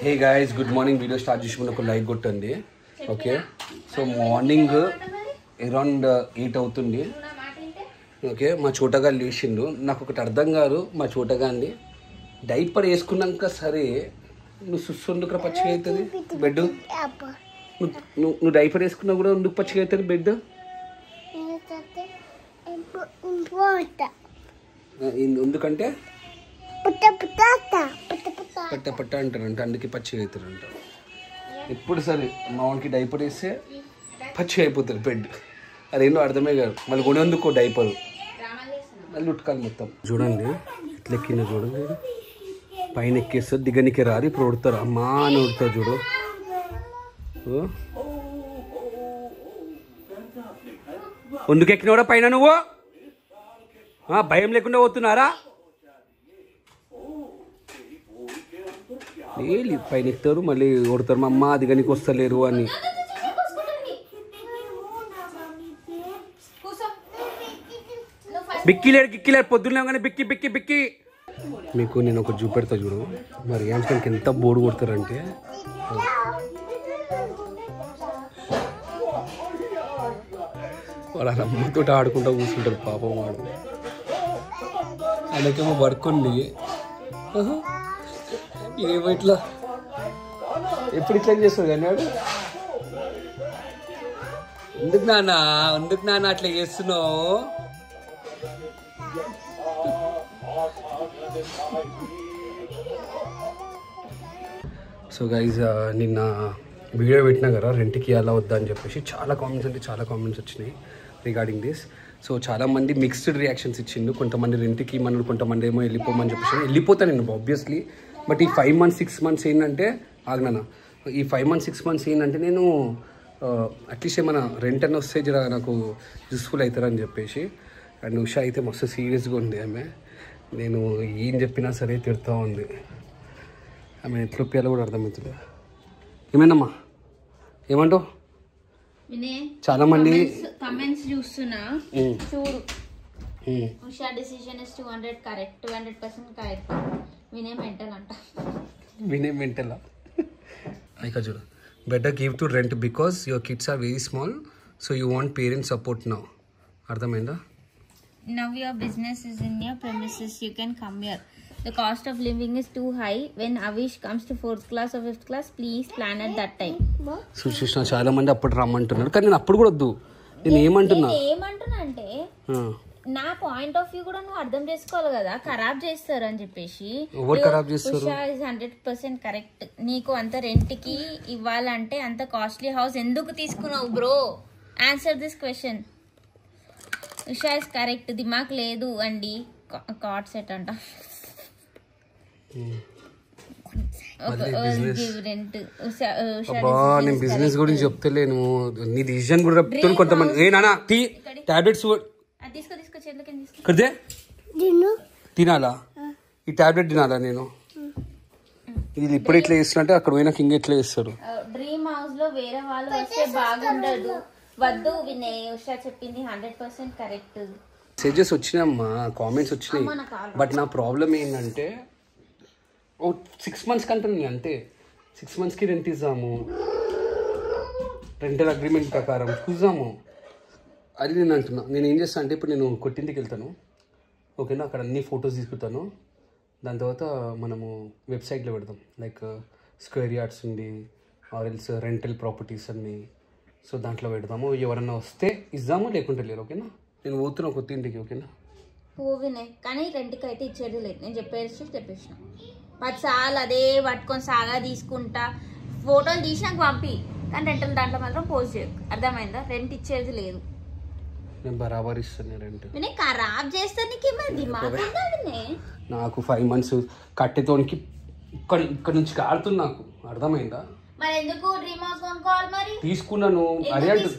Hey guys good morning. Video start చేసుకుని ఒక like కొట్టండి. ఓకే, సో మార్నింగ్ అరౌండ్ 8 అవుతుంది. ఓకే, మా చోటగా లేచిండు. నాకు ఒకటి అర్థం కాదు, మా చోటగాండి డైపర్ వేసుకున్నాక సరే నువ్వు సుస్సుందుకు పచ్చిగా అవుతుంది బెడ్. నువ్వు డైపర్ వేసుకున్నా కూడా ఎందుకు పచ్చిగా అవుతుంది బెడ్? ఎందుకంటే పట్ట పట్ట అంటారంట, అందుకే పచ్చిగా అవుతారంట. ఎప్పుడు సరే మా వానికి డైపర్ వేస్తే పచ్చిగా అయిపోతుంది బెడ్. అదేంటో అర్థమే కాదు. మళ్ళీ కొనేందుకు డైపర్ మళ్ళీ ఉట్కాలి మొత్తం. చూడండి ఎట్లా ఎక్కిన చూడండి, పైన ఎక్కేస్తారు దిగనికి రాదు. ఇప్పుడు ఉడతారు అమ్మా అని ఉడతారు చూడు. ఎందుకు ఎక్కినవరా పైన నువ్వు? భయం లేకుండా పోతున్నారా? పైన ఎక్కుతారు మళ్ళీ కొడతారు, మా అమ్మ దిగనికి వస్తలేరు అని. బిక్కిలేరు గిక్కిలేరు పొద్దున్నే కానీ బిక్కి బిక్కి బిక్కి. మీకు నేను ఒకటి చూపెడతా చూడు. మరి యాంస్కి ఎంత బోర్డు కొడతారంటే, వాళ్ళ అమ్మతో ఆడుకుంటూ కూర్చుంటారు పాపం వాడు. ఆయనకేమో వర్క్ ఉంది. ఏమో ఇట్లా ఎప్పుడు ఇట్లా చేస్తాడు కానీ వాడు. ఎందుకు నాన్న అట్లా చేస్తున్నావు? సో గైజ్ నిన్న వీడియో పెట్టినా కదా రెంట్కి అలా వద్దా అని చెప్పేసి చాలా కామెంట్స్ వచ్చినాయి రిగార్డింగ్ దిస్. సో చాలామంది మిక్స్డ్ రియాక్షన్స్ ఇచ్చిండు. కొంతమంది రెంట్కి ఇమ్మన్నారు, కొంతమంది ఏమో వెళ్ళిపోమని చెప్పేసి. వెళ్ళిపోతాను నేను ఆబ్వియస్లీ, బట్ ఈ 5 months 6 months ఏంటంటే ఆగ్నా, ఈ 5 months 6 months ఏంటంటే నేను అట్లీస్ట్ ఏమైనా రెంట్ అన్న వస్తే జర నాకు యూస్ఫుల్ అవుతారని చెప్పేసి. అండ్ ఉషా అయితే మస్తు సీరియస్గా ఉంది. ఆమె నేను ఏం చెప్పినా సరే తిడుతూ ఉంది. ఆమె ఎట్లా ఒప్పియాలో కూడా అర్థమవుతుంది. ఏమైందమ్మా, ఏమంటావు? చాలా మంది కమెంట్స్ చూస్తున్నా చూడు. Usha decision is 200 correct, 200% correct. వినే మెంటల్ ఇక చూడు. Better give to rent because your kids are very small, so you want parents support now. అర్థమైందా? Now your business is in your premises, you can come here. The cost of living is too high. When Avish comes to 4th class or 5th class, please plan at that time. సుశీష్ చాలా మంది అప్పుడు రమ్మంటున్నారు, కానీ నేను అప్పుడు కూడా వద్దు. నేను ఏమంటున్నా అంటే నా పాయింట్ ఆఫ్ వ్యూ కూడా నువ్వు అర్థం చేసుకోవాలి కదా. ఖరాబ్ చేస్తారు అని చెప్పేసి. Usha is 100% correct. నీకు అంత రెంట్ కి ఇవ్వాలంటే అంత కాస్ట్లీ హౌస్ ఎందుకు తీసుకున్నావు bro? Answer this question. Usha is correct. దిమాక్ లేదు అండి. కార్డ్ సెట్ అంట. నేను బిజినెస్ గురించి చెప్తలేను, నీ డిసిజన్ కూడా చెప్తాను. కొంతమంది ఏ నానా టీ టాబ్లెట్స్ తినాలా? ఈ టాబ్లెట్ తినాలా నేను? ఇది ఇప్పుడు ఇట్లా చేస్తున్నట్టే అక్కడ పోయినాక ఇంకా ఎట్లా చేస్తారు? డ్రీమ్ హౌస్ లో వేరే వాళ్ళు వస్తే బాగుండదు. వద్దు వినయ్, ఉషా చెప్పింది 100% కరెక్ట్. మెసేజెస్ వచ్చినాయమ్మా, కామెంట్స్ వచ్చినాయి. బట్ నా ప్రాబ్లం ఏంటంటే 6 months కంటున్నాను అంతే. 6 monthsకి రెంట్ ఇద్దాము, రెంటల్ అగ్రిమెంట్ ప్రకారం చూద్దాము. అది నేను అంటున్నా. నేను ఏం చేస్తాను అంటే ఇప్పుడు నేను కొట్టింటికి వెళ్తాను, ఓకేనా? అక్కడ అన్ని ఫొటోస్ తీసుకుంటాను. దాని తర్వాత మనము వెబ్సైట్లో పెడదాం, లైక్ స్క్వేర్ యార్డ్స్ ఉంది, ఆర్ఎల్స్ రెంటల్ ప్రాపర్టీస్ అన్నీ. సో దాంట్లో పెడదాము. ఎవరన్నా వస్తే ఇద్దాము, లేకుంటే లేరు. ఓకేనా? నేను పోతున్నా కొత్త ఇంటికి. ఓకేనా? వినయ్, కానీ రెంట్కి అయితే ఇచ్చేది లేదు. నేను చెప్పేసిన 10 సార్లు అదే పట్టుకొని సాగా తీసుకుంటా. ఫోటోలు తీసి నాకు పంపి, కానీ రెంటల్ దాంట్లో మాత్రం పోస్ట్ చేయకు. అర్థమైందా? రెంట్ ఇచ్చేది లేదు. నేను బరాబర్ ఇస్తాను రెంట్. నేను ఖరాబ్ చేస్తాను. నీకేమైంది? నాకు 5 months కట్టెతోనికి ఇక్కడ నుంచి కాడుతుంది నాకు. అర్థమైందా? మరి ఎందుకు డ్రీమ్ హౌస్ కొనుక్కోవాలి? మరి తీసుకున్నాను. అదే అంటే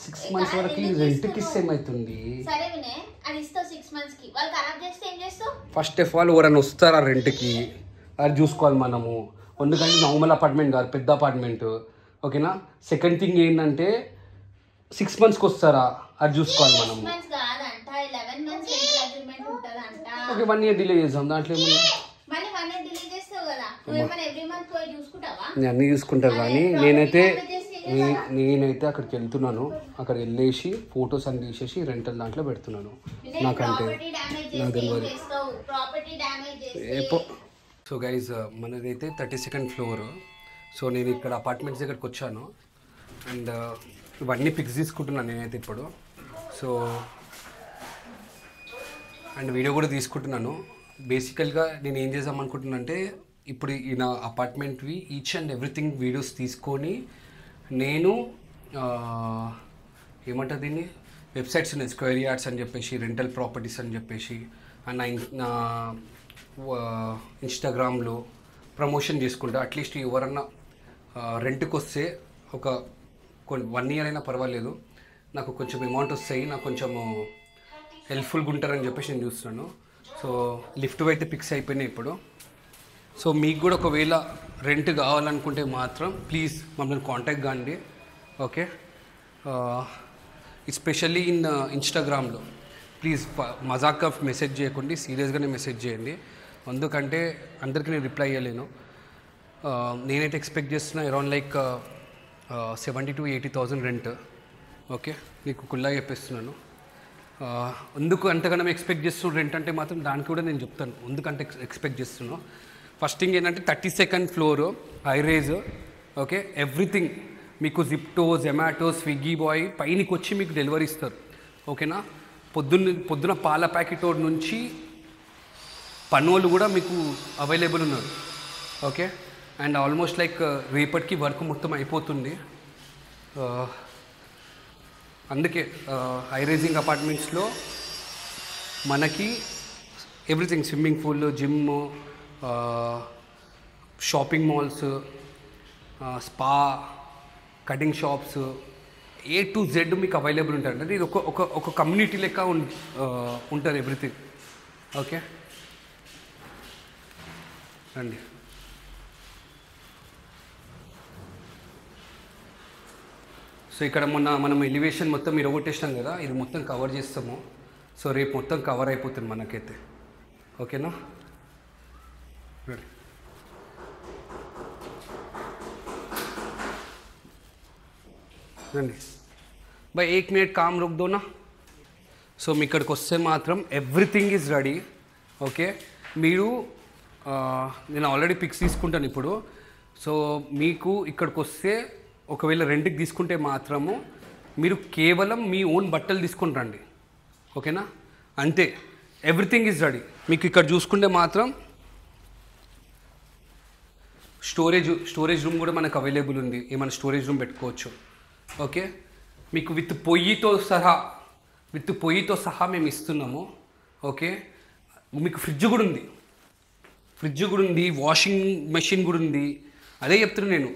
6 months వరకు రెంట్కి ఇస్తే ఏమవుతుంది? సరే వినయ్, అది ఇస్తావు 6 months కి. వాళ్ళు ఖరాబ్ చేస్తే ఏం చేస్తావు? ఫస్ట్ ఆఫ్ ఆల్ ఎవరైనా వస్తారా రెంట్కి అది చూసుకోవాలి మనము. ఎందుకంటే నార్మల్ అపార్ట్మెంట్ కాదు, పెద్ద అపార్ట్మెంట్. ఓకేనా? సెకండ్ థింగ్ ఏంటంటే 6 monthsకి వస్తారా అది చూసుకోవాలి మనము. 11 months అగ్రిమెంట్ ఉంటదంట. ఓకే, 1 year డిలే చేద్దాం. దాంట్లో ఏమన్నా మళ్ళీ 1 year డిలే చేస్తావు కదా. నువ్వేమైనా ఎవ్రీ మంత్ పోయి చూసుకుంటావా? నేను అన్నీ చూసుకుంటా, కానీ నేనైతే అక్కడికి వెళ్తున్నాను. అక్కడికి వెళ్ళేసి ఫొటోస్ అన్ని తీసేసి రెంటల్ దాంట్లో పెడుతున్నాను. నాకంటే నాకు తెలియదు. సో గైజ్ మనదైతే 32nd ఫ్లోర్. సో నేను ఇక్కడ అపార్ట్మెంట్స్ దగ్గరికి వచ్చాను అండ్ ఇవన్నీ పిక్స్ తీసుకుంటున్నాను నేనైతే ఇప్పుడు. సో అండ్ వీడియో కూడా తీసుకుంటున్నాను. బేసికల్గా నేను ఏం చేద్దాం అనుకుంటున్నాను అంటే, ఇప్పుడు ఈ నా అపార్ట్మెంట్వి ఈచ్ అండ్ ఎవ్రీథింగ్ వీడియోస్ తీసుకొని నేను ఏమంటారు దీన్ని, వెబ్సైట్స్ ఉన్నాయి, స్క్వేర్ యార్డ్స్ అని చెప్పేసి, రెంటల్ ప్రాపర్టీస్ అని చెప్పేసి, అండ్ నా ఇన్స్టాగ్రామ్లో ప్రమోషన్ చేసుకుంటా. అట్లీస్ట్ ఎవరన్నా రెంట్కి వస్తే ఒక 1 year అయినా పర్వాలేదు, నాకు కొంచెం అమౌంట్ వస్తాయి, నాకు కొంచెము హెల్ప్ఫుల్గా ఉంటారని చెప్పేసి నేను చూస్తున్నాను. సో లిఫ్ట్ అయితే ఫిక్స్ అయిపోయినాయి ఇప్పుడు. సో మీకు కూడా ఒకవేళ రెంట్ కావాలనుకుంటే మాత్రం ప్లీజ్ మమ్మల్ని కాంటాక్ట్ కాండి. ఓకే, ఎస్పెషల్లీ ఇన్స్టాగ్రామ్లో ప్లీజ్ మజాక్గా మెసేజ్ చేయకండి, సీరియస్గానే మెసేజ్ చేయండి. ఎందుకంటే అందరికీ నేను రిప్లై ఇవ్వలేను. నేనైతే ఎక్స్పెక్ట్ చేస్తున్నా around like 70,000 to 80,000 rent. Okay, నీకు కుల్లా చెప్పేస్తున్నాను. ఎందుకు అంతగానో ఎక్స్పెక్ట్ చేస్తున్నాను రెంట్ అంటే మాత్రం దానికి కూడా నేను చెప్తాను ఎందుకంటే ఎక్స్పెక్ట్ చేస్తున్నాను. ఫస్ట్ థింగ్ ఏంటంటే 32nd floor, high raise. Okay, everything మీకు జిప్టో, జొమాటో, స్విగ్గీ బాయ్ పైనకి వచ్చి మీకు డెలివరీ ఇస్తారు. ఓకేనా, పొద్దున పాల ప్యాకెట్ నుంచి పనులు కూడా మీకు అవైలబుల్ ఉన్నారు. ఓకే, అండ్ ఆల్మోస్ట్ లైక్ రేపటికి వర్క్ మొత్తం అయిపోతుంది. అందుకే హై రైజింగ్ అపార్ట్మెంట్స్లో మనకి everything, swimming pool, gym, shopping malls, spa, cutting shops, A to Z మీకు అవైలబుల్ ఉంటుంది. అంటే ఇది ఒక కమ్యూనిటీ లెక్క ఉంటుంది ఎవ్రీథింగ్. ఓకే అండి. సో ఇక్కడ మనం ఎలివేషన్ మొత్తం ఇరగొట్టేసినాం కదా, ఇది మొత్తం కవర్ చేస్తాము. సో రేపు మొత్తం కవర్ అయిపోతుంది మనకైతే. ఓకేనా, రండి भाई 1 minute काम रुक दो ना. సో మీ ఇక్కడికి వస్తే మాత్రం ఎవ్రీథింగ్ ఈజ్ రెడీ. ఓకే, మీరు నేను ఆల్రెడీ పిక్స్ తీసుకుంటాను ఇప్పుడు. సో మీకు ఇక్కడికి వస్తే ఒకవేళ రెంట్కి తీసుకుంటే మాత్రము మీరు కేవలం మీ ఓన్ బట్టలు తీసుకొని రండి. ఓకేనా, అంతే, ఎవ్రీథింగ్ ఈజ్ రెడీ. మీకు ఇక్కడ చూసుకుంటే మాత్రం స్టోరేజ్ రూమ్ కూడా మనకు అవైలబుల్ ఉంది, ఏమైనా స్టోరేజ్ రూమ్ పెట్టుకోవచ్చు. ఓకే, మీకు విత్ పొయ్యితో సహా మేము ఇస్తున్నాము. ఓకే, మీకు ఫ్రిడ్జ్ కూడా ఉంది, వాషింగ్ మెషిన్ కూడా ఉంది. అదే చెప్తున్నాను నేను,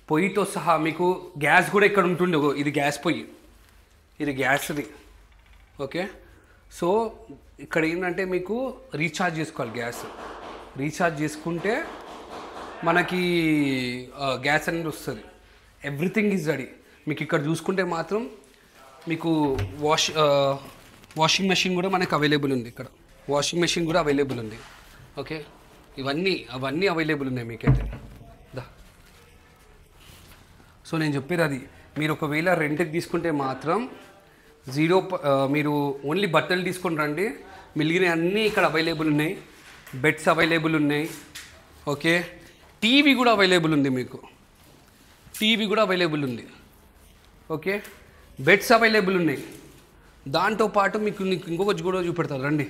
పొయ్యితో సహా. మీకు గ్యాస్ కూడా ఇక్కడ ఉంటుండే, ఇది గ్యాస్ పొయ్యి, ఇది గ్యాస్ది. ఓకే, సో ఇక్కడ ఏంటంటే మీకు రీఛార్జ్ చేసుకోవాలి, గ్యాస్ రీఛార్జ్ చేసుకుంటే మనకి గ్యాస్ అనేది వస్తుంది. Everything is ready. మీకు ఇక్కడ చూసుకుంటే మాత్రం మీకు వాషింగ్ మెషిన్ కూడా మనకు అవైలబుల్ ఉంది. ఇక్కడ వాషింగ్ మెషిన్ కూడా అవైలబుల్ ఉంది. ఓకే, అవన్నీ అవైలబుల్ ఉన్నాయి మీకైతే. సో నేను చెప్పేది అది, మీరు ఒకవేళ రెంట్కి తీసుకుంటే మాత్రం మీరు ఓన్లీ బట్టలు తీసుకొని రండి, మిగిలిన అన్నీ ఇక్కడ అవైలబుల్ ఉన్నాయి. బెడ్స్ అవైలబుల్ ఉన్నాయి. ఓకే, టీవీ కూడా అవైలబుల్ ఉంది, మీకు టీవీ కూడా అవైలబుల్ ఉంది. ఓకే, బెడ్స్ అవైలబుల్ ఉన్నాయి. దాంతోపాటు మీకు ఇంకొక కూడా చూపెడతారు, రండి.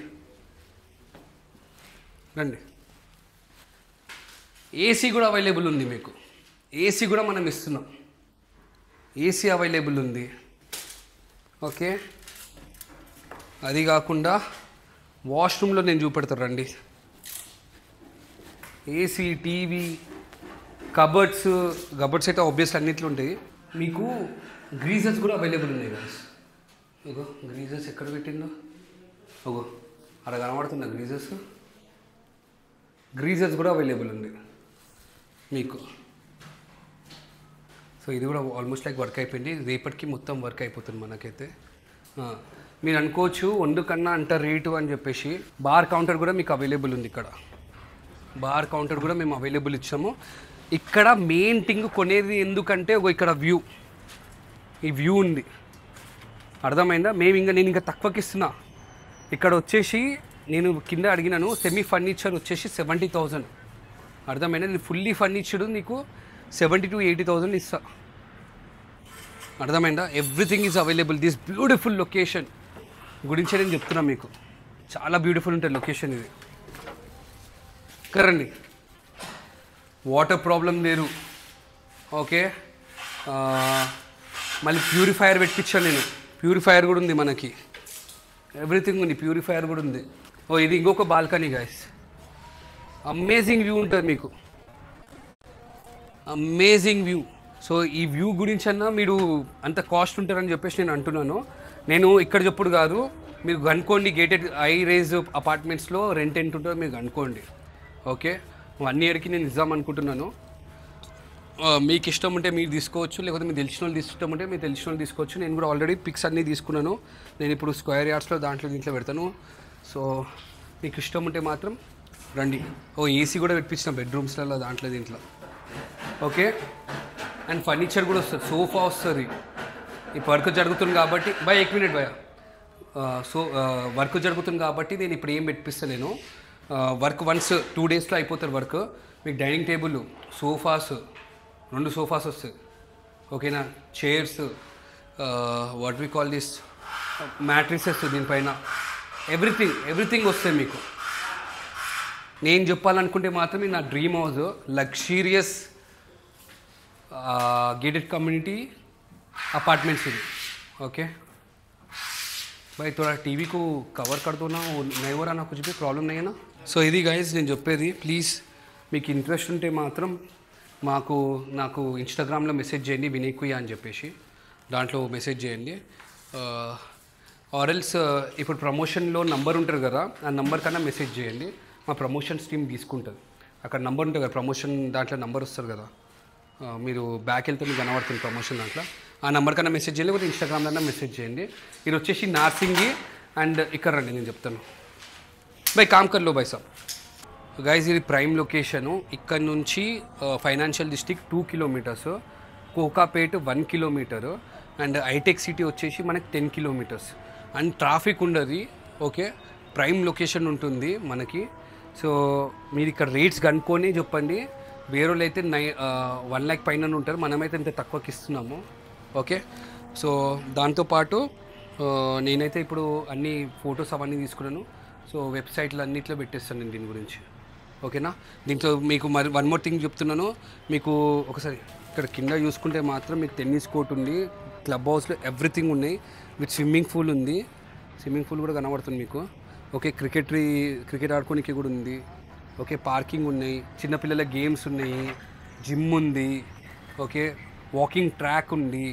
ఏసీ కూడా అవైలబుల్ ఉంది మీకు, ఏసీ కూడా మనం ఇస్తున్నాం, ఏసీ అవైలబుల్ ఉంది. ఓకే, అది కాకుండా వాష్రూమ్లో నేను చూపెడతాను, రండి. ఏసీ, టీవీ, కబర్డ్స్ అయితే ఆబ్వియస్లీ అన్నిట్లో ఉంటాయి. మీకు గ్రీజర్స్ కూడా అవైలబుల్ ఉన్నాయి కదా. ఇగో గ్రీజర్స్ ఎక్కడ పెట్టిందో, ఓగో అక్కడ కనబడుతున్నా గ్రీజర్స్ కూడా అవైలబుల్ ఉంది మీకు. సో ఇది కూడా ఆల్మోస్ట్ లైక్ వర్క్ అయిపోయింది, రేపటికి మొత్తం వర్క్ అయిపోతుంది మనకైతే. మీరు అనుకోవచ్చు ఎందుకన్నా అంత రేటు అని చెప్పేసి, బార్ కౌంటర్ కూడా మీకు అవైలబుల్ ఉంది. ఇక్కడ బార్ కౌంటర్ కూడా మేము అవైలబుల్ ఇచ్చాము. ఇక్కడ మెయిన్ థింగ్ కొనేది ఎందుకంటే ఇక్కడ వ్యూ, ఈ వ్యూ ఉంది, అర్థమైందా? నేను ఇంకా తక్కువకి ఇస్తున్నా. ఇక్కడ వచ్చేసి నేను కింద అడిగినాను, సెమీ ఫర్నిచర్ వచ్చేసి 70,000, అర్థమైందా? నేను ఫుల్లీ ఫర్నిచర్డ్ నీకు 70,000 to 80,000 ఇస్తా, అర్థమైందా? Everything is available. This beautiful location గురించే నేను చెప్తున్నా మీకు. చాలా బ్యూటిఫుల్ ఉంటుంది లొకేషన్ ఇది. కరండి, వాటర్ ప్రాబ్లం లేదు, ఓకే. మళ్ళీ ప్యూరిఫైయర్ పెట్టించాను నేను, ప్యూరిఫైయర్ కూడా ఉంది మనకి, ఎవ్రీథింగ్ ఉంది, ప్యూరిఫైయర్ కూడా ఉంది. ఇది ఇంకొక బాల్కనీ గైస్, అమేజింగ్ వ్యూ ఉంటుంది మీకు, అమేజింగ్ వ్యూ. సో ఈ వ్యూ గురించి అన్నా మీరు అంత కాస్ట్ ఉంటారని చెప్పేసి నేను అంటున్నాను. నేను ఇక్కడ చెప్పుడు కాదు, మీరు కనుక్కోండి, గేటెడ్ హై రైజ్ అపార్ట్మెంట్స్లో రెంట్ ఎంత ఉంటుందో మీరు కనుక్కోండి, ఓకే. 1 yearకి నేను ఇద్దాం అనుకుంటున్నాను. మీకు ఇష్టం ఉంటే మీరు తీసుకోవచ్చు, లేకపోతే మీకు తెలిసిన వాళ్ళు ఇష్టం ఉంటే మీరు తెలిసిన వాళ్ళు తీసుకోవచ్చు. నేను కూడా ఆల్రెడీ పిక్స్ అన్నీ తీసుకున్నాను. నేను ఇప్పుడు స్క్వేర్ యార్డ్స్లో దీంట్లో పెడతాను. సో మీకు ఇష్టం ఉంటే మాత్రం రండి. ఏసీ కూడా పెట్టించిన బెడ్రూమ్స్లలో దీంట్లో, ఓకే. అండ్ ఫర్నిచర్ కూడా వస్తుంది, సోఫా వస్తుంది. ఈ వర్క్ జరుగుతుంది కాబట్టి బై 1 minute భయ. సో వర్క్ జరుగుతుంది కాబట్టి నేను ఇప్పుడు ఏం పెట్టిస్తాను, వర్క్ వన్స్ 2 daysలో అయిపోతుంది వర్క్. మీకు డైనింగ్ టేబుల్, సోఫాస్, 2 సోఫాస్ వస్తాయి, ఓకేనా. Chairs, what we call this, mattresses దీనిపైన, ఎవ్రీథింగ్ వస్తాయి మీకు. నేను చెప్పాలనుకుంటే మాత్రమే నా dream house luxurious gated community apartments ఇది, ओके भाई. थोड़ा टीवी को कवर कर दो ना, नहीं हो रहा ना, कुछ भी प्रॉब्लम नहीं है ना. సో ఇది గైస్ నేను చెప్పేది. ప్లీజ్ మీకు ఇంట్రెస్ట్ ఉంటే మాత్రం నాకు ఇన్స్టాగ్రామ్లో మెసేజ్ చేయండి, వినయ్ కుయ్య అని చెప్పేసి, దాంట్లో మెసేజ్ చేయండి. ఆర్ఎల్స్ ఇప్పుడు ప్రమోషన్లో నంబర్ ఉంటుంది కదా, ఆ నంబర్ కన్నా మెసేజ్ చేయండి, మా ప్రమోషన్స్ టీమ్ తీసుకుంటుంది. అక్కడ నంబర్ ఉంటుంది కదా, ప్రమోషన్ దాంట్లో నంబర్ వస్తుంది కదా, మీరు బ్యాక్ వెళ్తే మీకు కనబడుతుంది ప్రమోషన్ దాంట్లో, ఆ నెంబర్ కన్నా మెసేజ్ చేయండి, లేకపోతే ఇన్స్టాగ్రామ్లో మెసేజ్ చేయండి. ఇది వచ్చేసి నార్సింగి అండ్ ఇక్కడ రండి నేను చెప్తాను. బై కామ్కర్లో బై సాబ్ గైజ్, ఇది ప్రైమ్ లొకేషను. ఇక్కడ నుంచి financial district 2 kilometers, Kokapet 1 kilometer, and హైటెక్ సిటీ వచ్చేసి మనకి 10 kilometers. అండ్ ట్రాఫిక్ ఉండదు, ఓకే. ప్రైమ్ లొకేషన్ ఉంటుంది మనకి. సో మీరు ఇక్కడ రేట్స్ కనుక్కొని చెప్పండి. వేరే వాళ్ళు అయితే 1 lakh పైన ఉంటారు, మనమైతే ఇంత తక్కువకి ఇస్తున్నాము, ఓకే. సో దాంతోపాటు నేనైతే ఇప్పుడు అన్ని ఫొటోస్ అవన్నీ తీసుకున్నాను. సో వెబ్సైట్లో అన్నిట్లో పెట్టేస్తాను నేను దీని గురించి, ఓకేనా. దీంట్లో మీకు మరి 1 more థింగ్ చెప్తున్నాను. మీకు ఒకసారి ఇక్కడ కింద చూసుకుంటే మాత్రం మీకు టెన్నిస్ కోర్ట్ ఉంది, క్లబ్ హౌస్లో ఎవ్రీథింగ్ ఉన్నాయి, విత్ స్విమ్మింగ్ పూల్ ఉంది, స్విమ్మింగ్ పూల్ కూడా కనబడుతుంది మీకు, ఓకే. క్రికెట్ ఆడుకోనికి కూడా ఉంది, ఓకే. పార్కింగ్ ఉన్నాయి, చిన్నపిల్లల గేమ్స్ ఉన్నాయి, జిమ్ ఉంది, ఓకే. వాకింగ్ ట్రాక్ ఉంది,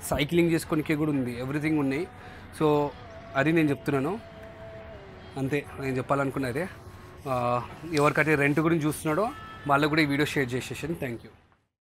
సైక్లింగ్ చేసుకోనికి కూడా ఉంది, ఎవ్రీథింగ్ ఉన్నాయి. సో అది నేను చెప్తున్నాను, అంతే నేను చెప్పాలనుకున్నదే. ఎవరికైతే రెంట్ గురించి చూస్తున్నాడో వాళ్ళకు కూడా ఈ వీడియో షేర్ చేసేసాను. Thank you.